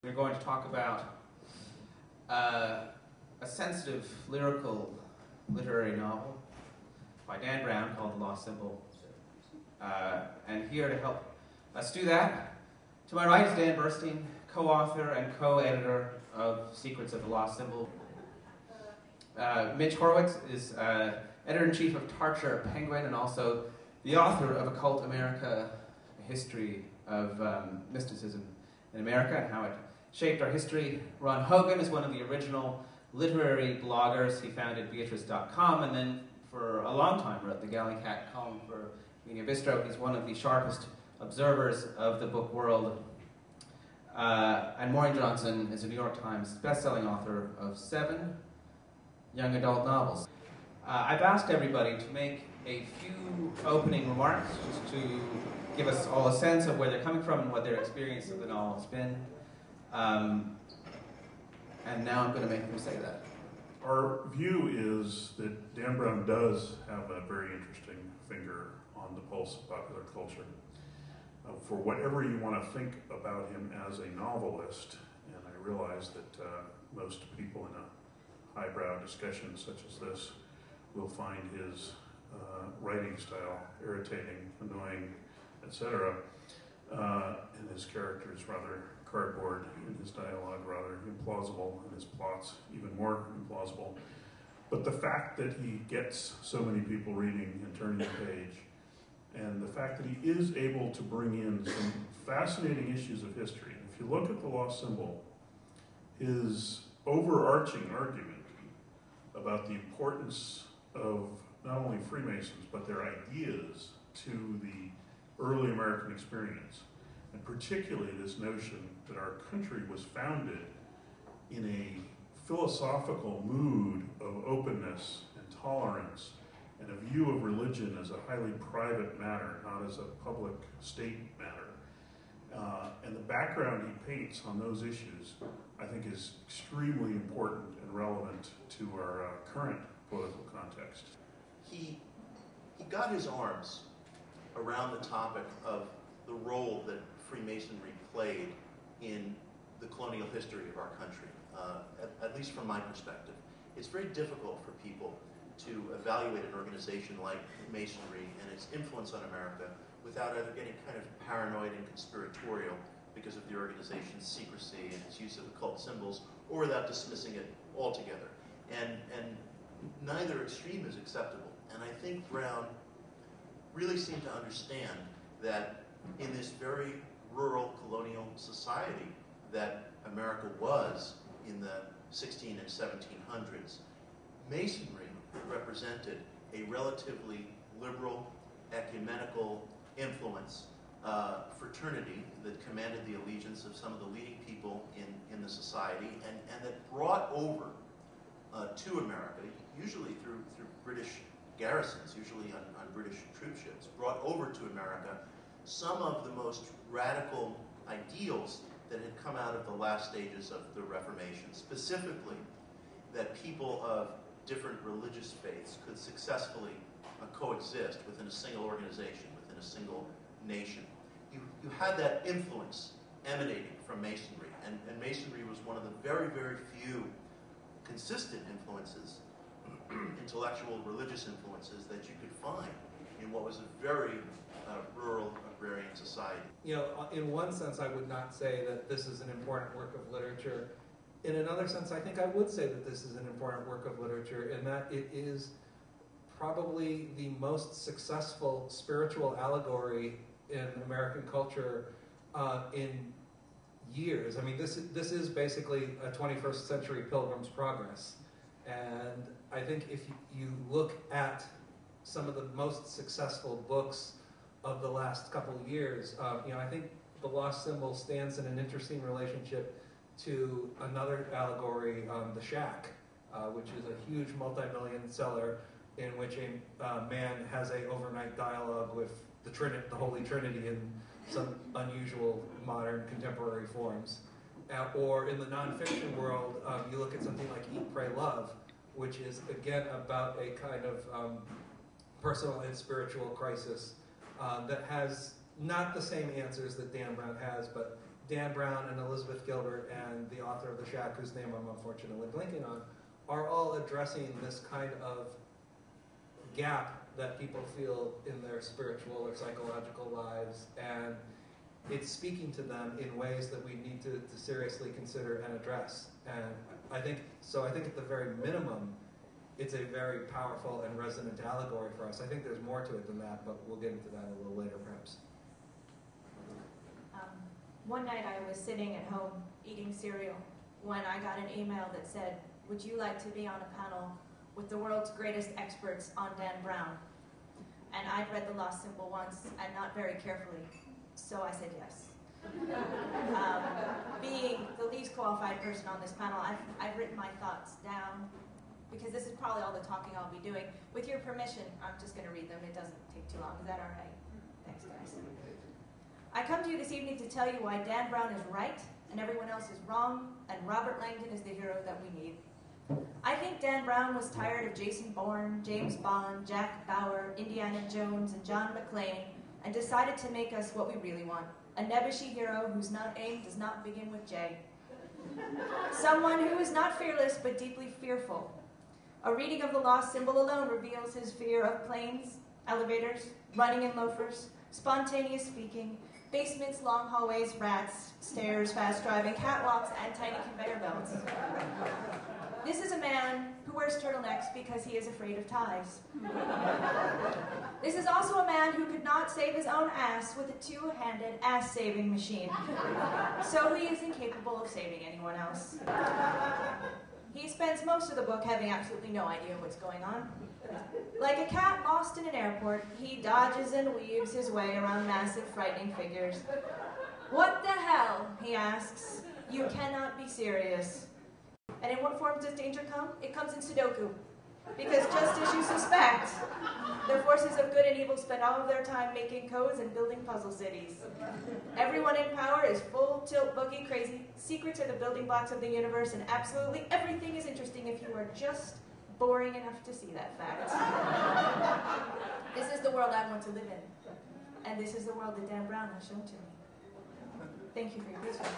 We're going to talk about a sensitive, lyrical, literary novel by Dan Brown called The Lost Symbol. And here to help us do that, to my right is Dan Burstein, co-author and co-editor of Secrets of the Lost Symbol. Mitch Horowitz is editor-in-chief of Tarcher Penguin and also the author of Occult America, a history of mysticism in America and how it shaped our history. Ron Hogan is one of the original literary bloggers. He founded Beatrice.com and then for a long time wrote the Galley Cat column for Media Bistro. He's one of the sharpest observers of the book world. And Maureen Johnson is a New York Times best-selling author of 7 young adult novels. I've asked everybody to make a few opening remarks just to give us all a sense of where they're coming from and what their experience of the novel has been. And now I'm going to make them say that. Our view is that Dan Brown does have a very interesting finger on the pulse of popular culture. For whatever you want to think about him as a novelist, and I realize that most people in a highbrow discussion such as this will find his writing style irritating, annoying, etc., and his characters rather cardboard, and his dialogue rather implausible, and his plots even more implausible. But the fact that he gets so many people reading and turning the page, and the fact that he is able to bring in some fascinating issues of history. If you look at The Lost Symbol, his overarching argument about the importance of not only Freemasons, but their ideas to the early American experience, and particularly this notion that our country was founded in a philosophical mood of openness and tolerance, and a view of religion as a highly private matter, not as a public state matter. And the background he paints on those issues, I think, is extremely important and relevant to our current political context. He got his arms around the topic of the role that Freemasonry played in the colonial history of our country, at least from my perspective. It's very difficult for people to evaluate an organization like Masonry and its influence on America without either getting kind of paranoid and conspiratorial because of the organization's secrecy and its use of occult symbols, or without dismissing it altogether. And neither extreme is acceptable. And I think Brown really seemed to understand that in this very rural colonial society that America was in the 16 and 1700s, Masonry represented a relatively liberal, ecumenical influence, fraternity that commanded the allegiance of some of the leading people in the society, and that brought over to America, usually through British garrisons, usually on British troop ships, brought over to America some of the most radical ideals that had come out of the last stages of the Reformation, specifically that people of different religious faiths could successfully coexist within a single organization, within a single nation. You had that influence emanating from Masonry, and Masonry was one of the very, very few consistent influences, intellectual, religious influences, that you could find in what was a very rural agrarian society. You know, in one sense, I would not say that this is an important work of literature. In another sense, I think I would say that this is an important work of literature, in that it is probably the most successful spiritual allegory in American culture in years. I mean, this is basically a 21st century Pilgrim's Progress. And I think if you look at some of the most successful books of the last couple of years, you know, I think The Lost Symbol stands in an interesting relationship to another allegory, The Shack, which is a huge multi-million seller in which a man has an overnight dialogue with the Holy Trinity in some unusual modern contemporary forms. Or in the nonfiction world, you look at something like Eat, Pray, Love, which is again about a kind of personal and spiritual crisis that has not the same answers that Dan Brown has, but Dan Brown and Elizabeth Gilbert and the author of The Shack, whose name I'm unfortunately blanking on, are all addressing this kind of gap that people feel in their spiritual or psychological lives, and it's speaking to them in ways that we need to seriously consider and address. And I think at the very minimum, it's a very powerful and resonant allegory for us. I think there's more to it than that, but we'll get into that a little later, perhaps. One night I was sitting at home eating cereal when I got an email that said, "Would you like to be on a panel with the world's greatest experts on Dan Brown?" And I'd read The Lost Symbol once, and not very carefully, so I said yes. Being the least qualified person on this panel, I've written my thoughts down, because this is probably all the talking I'll be doing. With your permission, I'm just going to read them. It doesn't take too long. Is that all right? Thanks, guys. I come to you this evening to tell you why Dan Brown is right and everyone else is wrong, and Robert Langdon is the hero that we need. I think Dan Brown was tired of Jason Bourne, James Bond, Jack Bauer, Indiana Jones, and John McClane, and decided to make us what we really want, a nebbishy hero whose name does not begin with J. Someone who is not fearless, but deeply fearful. A reading of The Lost Symbol alone reveals his fear of planes, elevators, running in loafers, spontaneous speaking, basements, long hallways, rats, stairs, fast driving, catwalks, and tiny conveyor belts. This is a man who wears turtlenecks because he is afraid of ties. This is also a man who could not save his own ass with a two-handed ass-saving machine. So he is incapable of saving anyone else. He spends most of the book having absolutely no idea what's going on. Like a cat lost in an airport, he dodges and weaves his way around massive, frightening figures. "What the hell?" he asks. "You cannot be serious." And in what form does danger come? It comes in Sudoku. Because just as you suspect, the forces of good and evil spend all of their time making codes and building puzzle cities. Everyone in power is full tilt boogie crazy. Secrets are the building blocks of the universe, and absolutely everything is interesting if you are just boring enough to see that fact. This is the world I want to live in. And this is the world that Dan Brown has shown to me. Thank you for your patience.